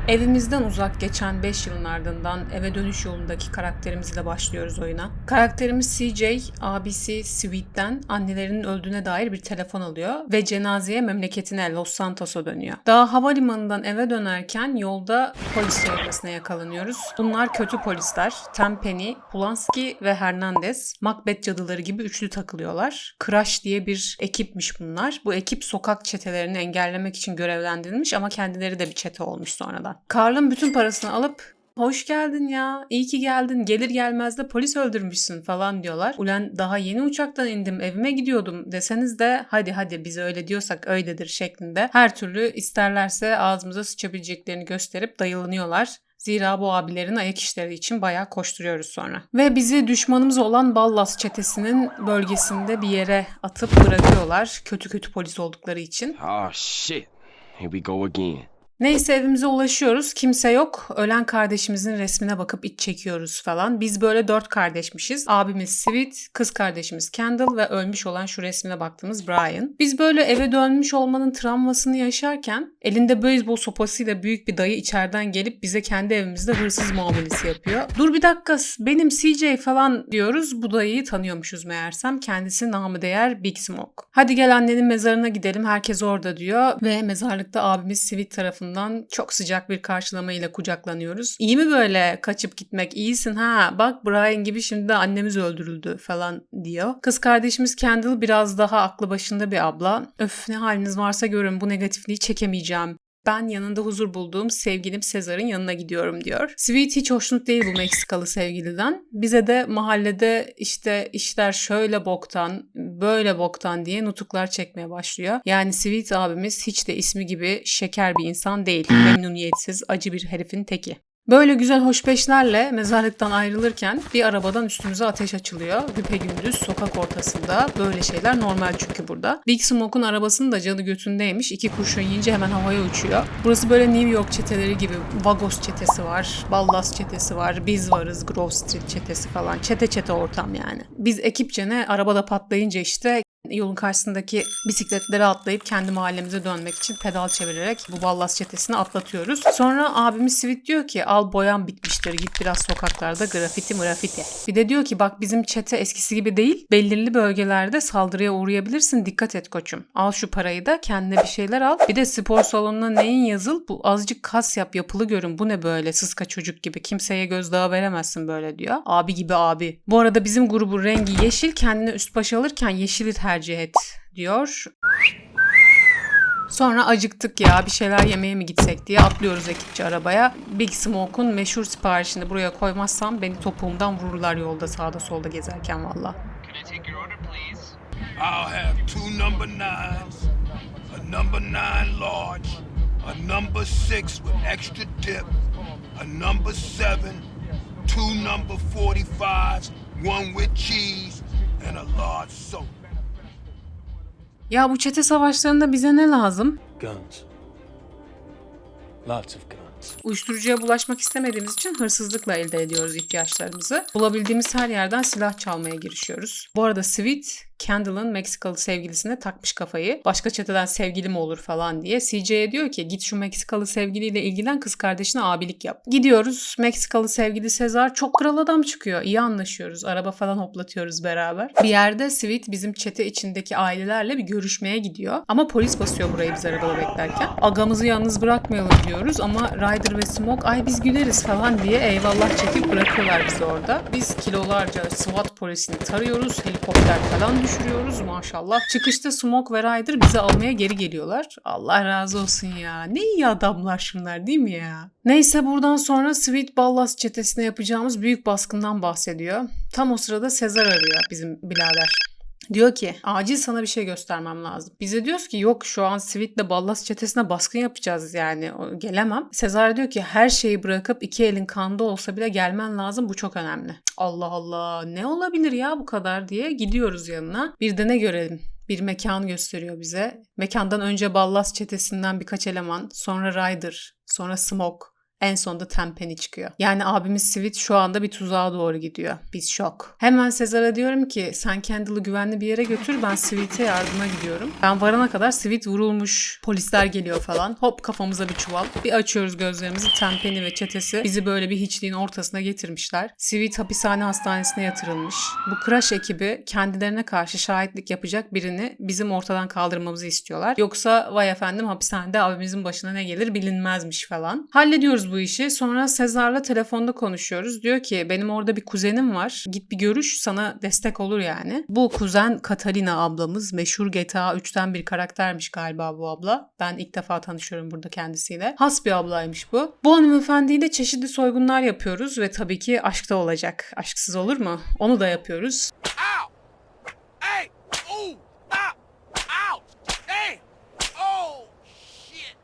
Evimizden uzak geçen 5 yılın ardından eve dönüş yolundaki karakterimizle başlıyoruz oyuna. Karakterimiz CJ, abisi Sweet'ten annelerinin öldüğüne dair bir telefon alıyor ve cenazeye memleketine Los Santos'a dönüyor. Daha havalimanından eve dönerken yolda polis çevresine yakalanıyoruz. Bunlar kötü polisler. Tenpenny, Polanski ve Hernandez, Macbeth cadıları gibi üçlü takılıyorlar. Crash diye bir ekipmiş bunlar. Bu ekip sokak çetelerini engellemek için görevlendirilmiş ama kendileri de bir çete olmuş sonradan. Karl'ın bütün parasını alıp "Hoş geldin ya, iyi ki geldin, gelir gelmez de polis öldürmüşsün" falan diyorlar. Ulan daha yeni uçaktan indim, evime gidiyordum deseniz de hadi biz öyle diyorsak öyledir şeklinde her türlü isterlerse ağzımıza sıçabileceklerini gösterip dayılanıyorlar. Zira bu abilerin ayak işleri için bayağı koşturuyoruz sonra. Ve bizi düşmanımız olan Ballas çetesinin bölgesinde bir yere atıp bırakıyorlar. Kötü polis oldukları için. Oh shit. Here we go again. Neyse evimize ulaşıyoruz. Kimse yok. Ölen kardeşimizin resmine bakıp iç çekiyoruz falan. Biz böyle 4 kardeşmişiz. Abimiz Sweet, kız kardeşimiz Kendall ve ölmüş olan şu resmine baktığımız Brian. Biz böyle eve dönmüş olmanın travmasını yaşarken elinde beyzbol sopasıyla büyük bir dayı içeriden gelip bize kendi evimizde hırsız muamelesi yapıyor. Dur bir dakika, benim CJ falan diyoruz. Bu dayıyı tanıyormuşuz meğersem. Kendisi namı değer Big Smoke. Hadi gel annenin mezarına gidelim, herkes orada diyor ve mezarlıkta abimiz Sweet tarafından çok sıcak bir karşılamayla kucaklanıyoruz. İyi mi böyle kaçıp gitmek? İyisin ha. Bak Brian gibi şimdi de annemiz öldürüldü falan diyor. Kız kardeşimiz Kendall biraz daha aklı başında bir abla. Öf, ne haliniz varsa görün, bu negatifliği çekemeyeceğim. Ben yanında huzur bulduğum sevgilim Sezar'ın yanına gidiyorum diyor. Sweet hiç hoşnut değil bu Meksikalı sevgiliden. Bize de mahallede işte işler şöyle boktan, böyle boktan diye nutuklar çekmeye başlıyor. Yani Sweet abimiz hiç de ismi gibi şeker bir insan değil. Memnuniyetsiz, acı bir herifin teki. Böyle güzel hoşbeşlerle mezarlıktan ayrılırken bir arabadan üstümüze ateş açılıyor. Güpegündüz sokak ortasında, böyle şeyler normal çünkü burada. Big Smoke'un arabasının da canı götündeymiş. 2 kurşun yiyince hemen havaya uçuyor. Burası böyle New York çeteleri gibi. Vagos çetesi var, Ballas çetesi var, biz varız, Grove Street çetesi falan. Çete ortam yani. Biz ekipçe ne arabada patlayınca işte yolun karşısındaki bisikletlere atlayıp kendi mahallemize dönmek için pedal çevirerek bu Ballas çetesini atlatıyoruz. Sonra abimiz Sweet diyor ki al boyan bitmiştir, git biraz sokaklarda grafiti. Bir de diyor ki bak bizim çete eskisi gibi değil, belirli bölgelerde saldırıya uğrayabilirsin, dikkat et koçum. Al şu parayı da kendine bir şeyler al. Bir de spor salonuna neyin yazıl, bu azıcık kas yap, yapılı görün, bu ne böyle sıska çocuk gibi, kimseye gözdağı veremezsin böyle diyor. Abi gibi abi. Bu arada bizim grubun rengi yeşil, kendine üst baş alırken yeşili tercih et diyor. Sonra acıktık ya, bir şeyler yemeye mi gitsek diye atlıyoruz ekipçe arabaya. Big Smoke'un meşhur siparişini buraya koymazsam beni topuğumdan vururlar yolda sağda solda gezerken valla. I'll have 2 number 9s, a number 9 large, a number 6 with extra dip, a number 7, 2 number 45s, 1 with cheese, and a large soda. Ya bu çete savaşlarında bize ne lazım? Guns. Lots of guns. Uyuşturucuya bulaşmak istemediğimiz için hırsızlıkla elde ediyoruz ihtiyaçlarımızı. Bulabildiğimiz her yerden silah çalmaya girişiyoruz. Bu arada Sweet, Kendall'ın Meksikalı sevgilisine takmış kafayı. Başka çeteden sevgili mi olur falan diye. CJ'ye diyor ki git şu Meksikalı sevgiliyle ilgilen, kız kardeşine abilik yap. Gidiyoruz. Meksikalı sevgili Sezar çok kral adam çıkıyor. İyi anlaşıyoruz. Araba falan hoplatıyoruz beraber. Bir yerde Sweet bizim çete içindeki ailelerle bir görüşmeye gidiyor. Ama polis basıyor burayı biz arabada beklerken. Agamızı yalnız bırakmayalım diyoruz ama Ryder ve Smoke ay biz güleriz falan diye eyvallah çekip bırakıyorlar bizi orada. Biz kilolarca SWAT polisini tarıyoruz. Helikopter falan düşürüyoruz maşallah. Çıkışta Smoke ve Ryder bizi almaya geri geliyorlar. Allah razı olsun ya. Ne iyi adamlar şunlar değil mi ya? Neyse buradan sonra Sweet Ballas çetesine yapacağımız büyük baskından bahsediyor. Tam o sırada Sezar arıyor bizim birader. Diyor ki acil sana bir şey göstermem lazım. Biz de diyoruz ki yok şu an Sweet'le Ballas çetesine baskın yapacağız yani gelemem. Sezar diyor ki her şeyi bırakıp 2 elin kanda olsa bile gelmen lazım, bu çok önemli. Allah Allah ne olabilir ya bu kadar diye gidiyoruz yanına. Bir de ne görelim? Bir mekan gösteriyor bize. Mekandan önce Ballas çetesinden birkaç eleman, sonra Ryder, sonra Smoke. En sonunda Tenpenny çıkıyor. Yani abimiz Sweet şu anda bir tuzağa doğru gidiyor. Biz şok. Hemen Sezar'a diyorum ki sen Kendall'ı güvenli bir yere götür, ben Sweet'e yardıma gidiyorum. Ben varana kadar Sweet vurulmuş. Polisler geliyor falan. Hop kafamıza bir çuval. Bir açıyoruz gözlerimizi. Tenpenny ve çetesi bizi böyle bir hiçliğin ortasına getirmişler. Sweet hapishane hastanesine yatırılmış. Bu Crash ekibi kendilerine karşı şahitlik yapacak birini bizim ortadan kaldırmamızı istiyorlar. Yoksa vay efendim hapishanede abimizin başına ne gelir bilinmezmiş falan. Hallediyoruz bu işi. Sonra Sezar'la telefonda konuşuyoruz. Diyor ki benim orada bir kuzenim var. Git bir görüş, sana destek olur yani. Bu kuzen Catalina ablamız. Meşhur GTA 3'ten bir karaktermiş galiba bu abla. Ben ilk defa tanışıyorum burada kendisiyle. Has bir ablaymış bu. Bu hanımefendiyle çeşitli soygunlar yapıyoruz ve tabii ki aşk da olacak. Aşksız olur mu? Onu da yapıyoruz. Ow! Hey! Ooh! Ow! Ow! Hey! Oh! Shit!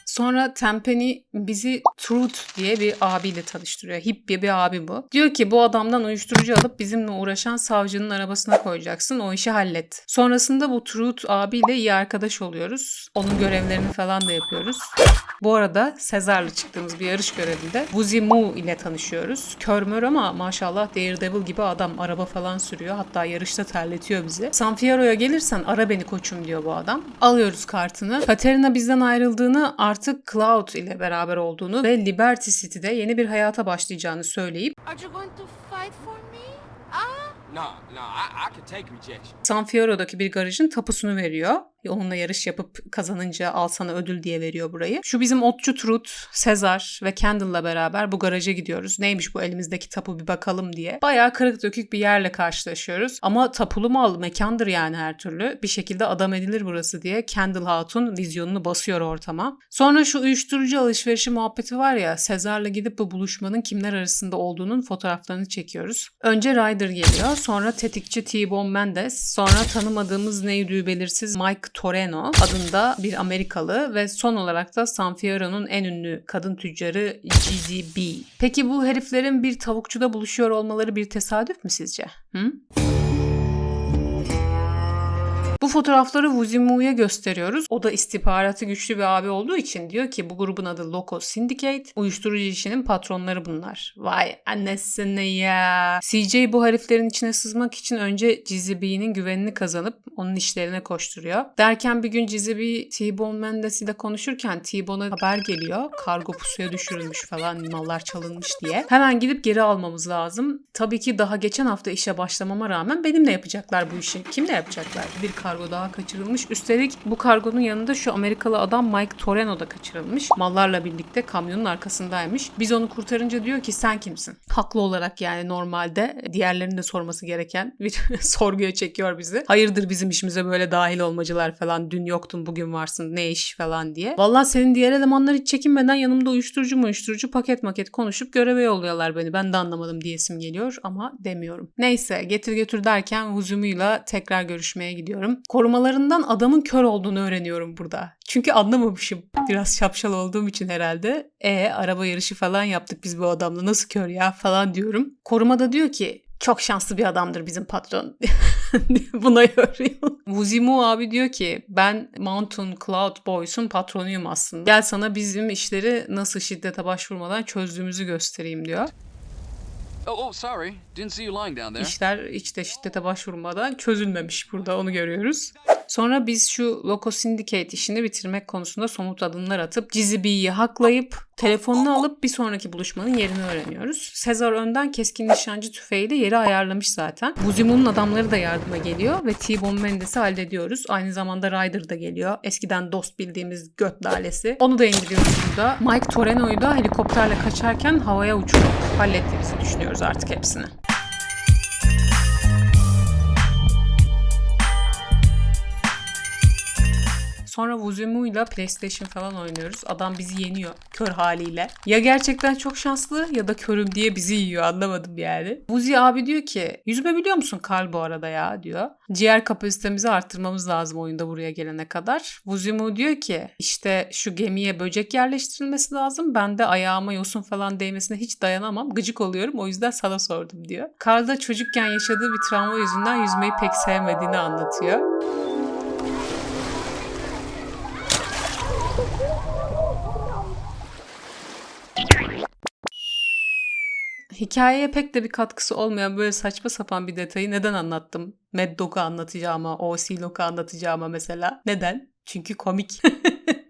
Sonra Tenpenny bizi Truth diye bir abiyle tanıştırıyor. Hippie bir abi bu. Diyor ki bu adamdan uyuşturucu alıp bizimle uğraşan savcının arabasına koyacaksın. O işi hallet. Sonrasında bu Truth abiyle iyi arkadaş oluyoruz. Onun görevlerini falan da yapıyoruz. Bu arada Sezar'la çıktığımız bir yarış görevinde Wuzimu ile tanışıyoruz. Körmör ama maşallah Daredevil gibi adam. Araba falan sürüyor. Hatta yarışta terletiyor bizi. San Fierro'ya gelirsen ara beni koçum diyor bu adam. Alıyoruz kartını. Katerina bizden ayrıldığını, artık Cloud ile beraber olduğunu ve Liberty City'de yeni bir hayata başlayacağını söyleyip Are you going to fight for me? Ah? No, I can take rejection. San Fierro'daki bir garajın tapusunu veriyor. Onunla yarış yapıp kazanınca al sana ödül diye veriyor burayı. Şu bizim otçu Truth, Sezar ve Kendall'la beraber bu garaja gidiyoruz. Neymiş bu elimizdeki tapu bir bakalım diye. Bayağı kırık dökük bir yerle karşılaşıyoruz. Ama tapulu mal mekandır yani her türlü. Bir şekilde adam edilir burası diye Kendall Hatun vizyonunu basıyor ortama. Sonra şu uyuşturucu alışverişi muhabbeti var ya, Sezar'la gidip bu buluşmanın kimler arasında olduğunun fotoğraflarını çekiyoruz. Önce Ryder geliyor. Sonra tetikçi T-Bone Mendes. Sonra tanımadığımız neydi belirsiz Mike Toreno adında bir Amerikalı ve son olarak da San Fierro'nun en ünlü kadın tüccarı Gizzy B. Peki bu heriflerin bir tavukçuda buluşuyor olmaları bir tesadüf mü sizce? Hı? Bu fotoğrafları Wuzimu'ya gösteriyoruz. O da istihbaratı güçlü bir abi olduğu için diyor ki bu grubun adı Loco Syndicate. Uyuşturucu işinin patronları bunlar. Vay annesine ya. CJ bu heriflerin içine sızmak için önce Gizzy B'nin güvenini kazanıp onun işlerine koşturuyor. Derken bir gün Gizzy B T-Bone Mendes ile konuşurken T-Bone'a haber geliyor. Kargo pusuya düşürülmüş falan, mallar çalınmış diye. Hemen gidip geri almamız lazım. Tabii ki daha geçen hafta işe başlamama rağmen benimle yapacaklar bu işi. Kimle yapacaklar? Bir kargo daha kaçırılmış. Üstelik bu kargonun yanında şu Amerikalı adam Mike Toreno da kaçırılmış. Mallarla birlikte kamyonun arkasındaymış. Biz onu kurtarınca diyor ki sen kimsin? Haklı olarak yani normalde diğerlerinin de sorması gereken bir sorguya çekiyor bizi. Hayırdır bizim işimize böyle dahil olmacılar falan, dün yoktun bugün varsın ne iş falan diye. Vallahi senin diğer elemanlar hiç çekinmeden yanımda uyuşturucu paket konuşup göreve yolluyorlar beni. Ben de anlamadım diyesim geliyor ama demiyorum. Neyse getir götür derken Wuzimu'yla tekrar görüşmeye gidiyorum. Korumalarından adamın kör olduğunu öğreniyorum burada. Çünkü anlamamışım. Biraz şapşal olduğum için herhalde. Araba yarışı falan yaptık biz bu adamla. Nasıl kör ya falan diyorum. Koruma da diyor ki çok şanslı bir adamdır bizim patron. Buna yoruyor. Wuzimu abi diyor ki ben Mountain Cloud Boys'un patronuyum aslında. Gel sana bizim işleri nasıl şiddete başvurmadan çözdüğümüzü göstereyim diyor. Oh, sorry. Didn't see you lying down there. İşler hiç de şiddete başvurmadan çözülmemiş burada, onu görüyoruz. Sonra biz şu Loco Syndicate işini bitirmek konusunda somut adımlar atıp Gizzy B'yi haklayıp telefonunu alıp bir sonraki buluşmanın yerini öğreniyoruz. Sezar önden keskin nişancı tüfeğiyle yeri ayarlamış zaten. Wuzimu'nun adamları da yardıma geliyor ve T-Bone Mendes'i hallediyoruz. Aynı zamanda Ryder da geliyor. Eskiden dost bildiğimiz göt lalesi. Onu da indiriyoruz burada. Mike Toreno'yu da helikopterle kaçarken havaya uçurup hallettiğimizi düşünüyoruz artık hepsini. Sonra Wuzimu'yla PlayStation falan oynuyoruz. Adam bizi yeniyor kör haliyle. Ya gerçekten çok şanslı ya da körüm diye bizi yiyor, anlamadım yani. Wuzi abi diyor ki yüzme biliyor musun Karl bu arada ya diyor. Ciğer kapasitemizi arttırmamız lazım oyunda buraya gelene kadar. Wuzimu diyor ki işte şu gemiye böcek yerleştirilmesi lazım. Ben de ayağıma yosun falan değmesine hiç dayanamam. Gıcık oluyorum, o yüzden sana sordum diyor. Karl da çocukken yaşadığı bir travma yüzünden yüzmeyi pek sevmediğini anlatıyor. Hikayeye pek de bir katkısı olmayan böyle saçma sapan bir detayı neden anlattım? Mad Dog'u anlatacağıma, O.C. Locke'u anlatacağıma mesela. Neden? Çünkü komik.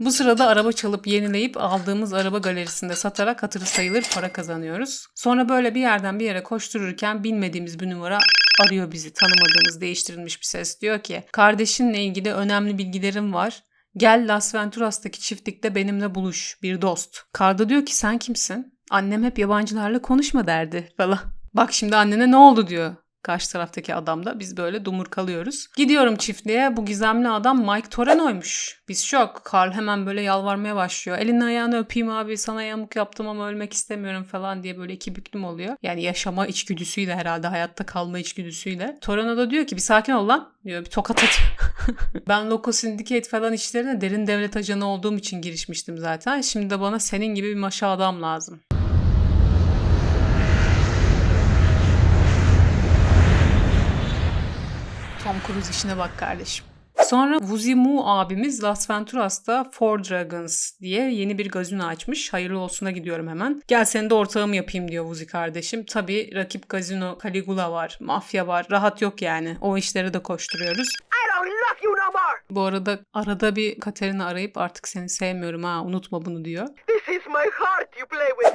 Bu sırada araba çalıp yenileyip aldığımız araba galerisinde satarak hatırı sayılır para kazanıyoruz. Sonra böyle bir yerden bir yere koştururken bilmediğimiz bir numara arıyor bizi. Tanımadığımız değiştirilmiş bir ses. Diyor ki kardeşinle ilgili önemli bilgilerim var. Gel Las Venturas'taki çiftlikte benimle buluş, bir dost. Karda diyor ki sen kimsin? Annem hep yabancılarla konuşma derdi falan. Bak şimdi annene ne oldu diyor. Karşı taraftaki adam da, biz böyle dumur kalıyoruz. Gidiyorum çiftliğe, bu gizemli adam Mike Toreno'ymuş. Biz şok. Karl hemen böyle yalvarmaya başlıyor. Elini ayağını öpeyim abi, sana yamuk yaptım ama ölmek istemiyorum falan diye böyle iki büklüm oluyor. Yani yaşama içgüdüsüyle herhalde, hayatta kalma içgüdüsüyle. Toreno da diyor ki bir sakin ol lan diyor, bir tokat at. Ben Loco Syndicate falan işlerine derin devlet ajanı olduğum için girişmiştim zaten. Şimdi de bana senin gibi bir maşa adam lazım. Tom Cruise işine bak kardeşim. Sonra Wuzimu abimiz Las Venturas'ta Four Dragons diye yeni bir gazino açmış. Hayırlı olsuna gidiyorum hemen. Gel seni de ortağım yapayım diyor Wuzi kardeşim. Tabii rakip gazino Caligula var, mafya var. Rahat yok yani. O işleri de koşturuyoruz. Bu arada bir Katerina arayıp artık seni sevmiyorum ha, unutma bunu diyor.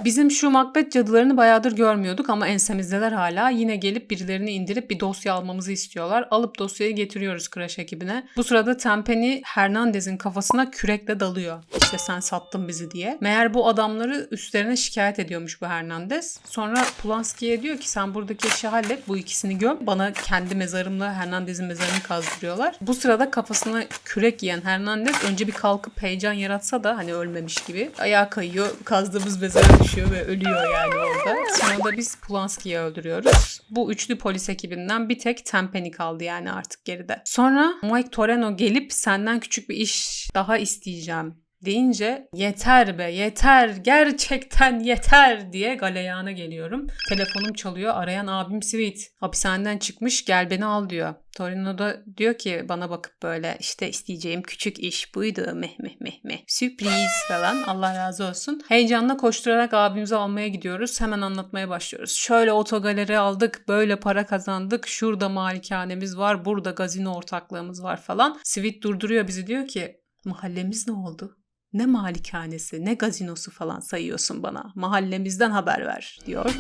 Bizim şu Macbeth cadılarını bayağıdır görmüyorduk ama ensemizdeler hala. Yine gelip birilerini indirip bir dosya almamızı istiyorlar. Alıp dosyayı getiriyoruz Crash ekibine. Bu sırada Tenpenny Hernandez'in kafasına kürekle dalıyor. İşte sen sattın bizi diye. Meğer bu adamları üstlerine şikayet ediyormuş bu Hernandez. Sonra Polanski'ye diyor ki sen buradaki işi hallet, bu ikisini göm. Bana kendi mezarımla Hernandez'in mezarını kazdırıyorlar. Bu sırada kafasına kürek yiyen Hernandez önce bir kalkıp heyecan yaratsa da hani ölmemiş gibi ayağa kayıyor. Kazdığımız mezara düşüyor ve ölüyor yani orada. Sonra da biz Polanski'yi öldürüyoruz. Bu üçlü polis ekibinden bir tek Tenpenny kaldı yani artık geride. Sonra Mike Toreno gelip senden küçük bir iş daha isteyeceğim deyince yeter be yeter, gerçekten yeter diye galeyana geliyorum. Telefonum çalıyor, arayan abim Sweet. Hapishaneden çıkmış, gel beni al diyor. Torino da diyor ki bana bakıp böyle işte isteyeceğim küçük iş buydu meh. Sürpriz falan, Allah razı olsun. Heyecanla koşturarak abimizi almaya gidiyoruz. Hemen anlatmaya başlıyoruz. Şöyle otogaleri aldık, böyle para kazandık, şurada malikanemiz var, burada gazino ortaklığımız var falan. Sweet durduruyor bizi, diyor ki mahallemiz ne oldu? Ne malikanesi, ne gazinosu falan sayıyorsun bana. Mahallemizden haber ver diyor.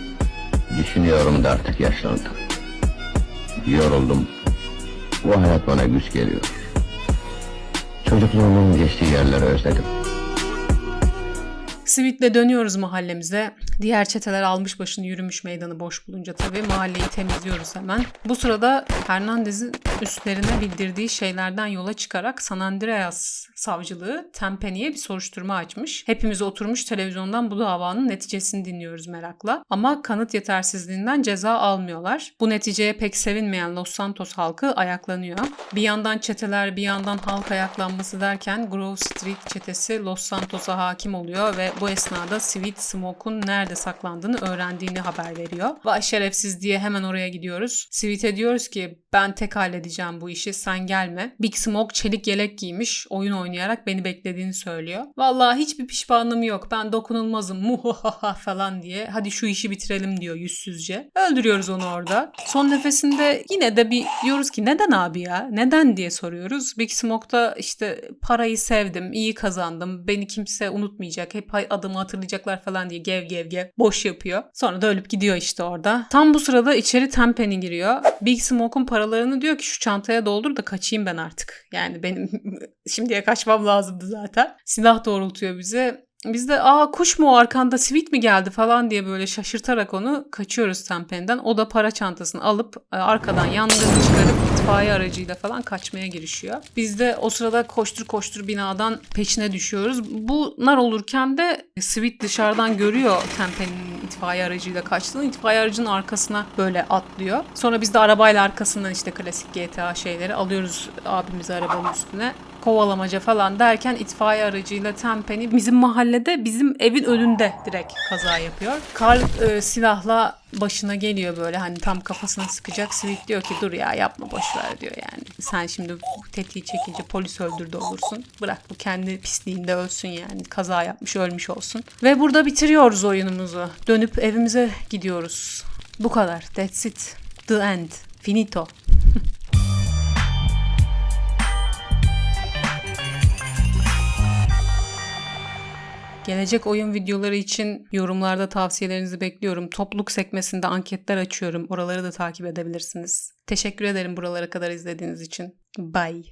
Düşünüyorum da artık yaşlandım. Yoruldum. Bu hayat bana güç geliyor. Çocukluğumun geçtiği yerleri özledim. Sweet'le dönüyoruz mahallemize. Diğer çeteler almış başını yürümüş meydanı boş bulunca tabii mahalleyi temizliyoruz hemen. Bu sırada Hernandez'in üstlerine bildirdiği şeylerden yola çıkarak San Andreas savcılığı Tenpenny'ye bir soruşturma açmış. Hepimiz oturmuş televizyondan bu davanın neticesini dinliyoruz merakla. Ama kanıt yetersizliğinden ceza almıyorlar. Bu neticeye pek sevinmeyen Los Santos halkı ayaklanıyor. Bir yandan çeteler, bir yandan halk ayaklanması derken Grove Street çetesi Los Santos'a hakim oluyor ve bu esnada Sweet Smoke'un nerede saklandığını öğrendiğini haber veriyor. Vay şerefsiz diye hemen oraya gidiyoruz. Sweet'e diyoruz ki ben tek halledeceğim bu işi, sen gelme. Big Smoke çelik yelek giymiş, oyun oynayarak beni beklediğini söylüyor. Vallahi hiçbir pişmanlığım yok, ben dokunulmazım muhahaha falan diye. Hadi şu işi bitirelim diyor yüzsüzce. Öldürüyoruz onu orada. Son nefesinde yine de bir diyoruz ki neden abi ya? Neden diye soruyoruz. Big Smoke da işte parayı sevdim, iyi kazandım, beni kimse unutmayacak, hep adımı hatırlayacaklar falan diye gev boş yapıyor. Sonra da ölüp gidiyor işte orada. Tam bu sırada içeri Tenpenny giriyor. Big Smoke'un paralarını diyor ki şu çantaya doldur da kaçayım ben artık. Yani benim şimdiye kaçmam lazımdı zaten. Silah doğrultuyor bize. Biz de kuş mu o arkanda, Sweet mi geldi falan diye böyle şaşırtarak onu kaçıyoruz Tenpenny'den. O da para çantasını alıp arkadan yangını çıkarıp itfaiye aracıyla falan kaçmaya girişiyor. Biz de o sırada koştur koştur binadan peşine düşüyoruz. Bunlar olurken de Sweet dışarıdan görüyor Tenpenny'nin itfaiye aracıyla kaçtığını. İtfaiye aracının arkasına böyle atlıyor. Sonra biz de arabayla arkasından işte klasik GTA şeyleri alıyoruz abimizi arabanın üstüne. Kovalamaca falan derken itfaiye aracıyla Tenpenny bizim mahallede, bizim evin önünde direkt kaza yapıyor. Carl silahla başına geliyor böyle, hani tam kafasına sıkacak. Sweet diyor ki dur ya yapma, boşver diyor yani. Sen şimdi tetiği çekince polis öldürdü olursun. Bırak bu kendi pisliğinde ölsün yani. Kaza yapmış, ölmüş olsun. Ve burada bitiriyoruz oyunumuzu. Dönüp evimize gidiyoruz. Bu kadar. That's it. The end. Finito. Gelecek oyun videoları için yorumlarda tavsiyelerinizi bekliyorum. Topluluk sekmesinde anketler açıyorum. Oraları da takip edebilirsiniz. Teşekkür ederim buralara kadar izlediğiniz için. Bye.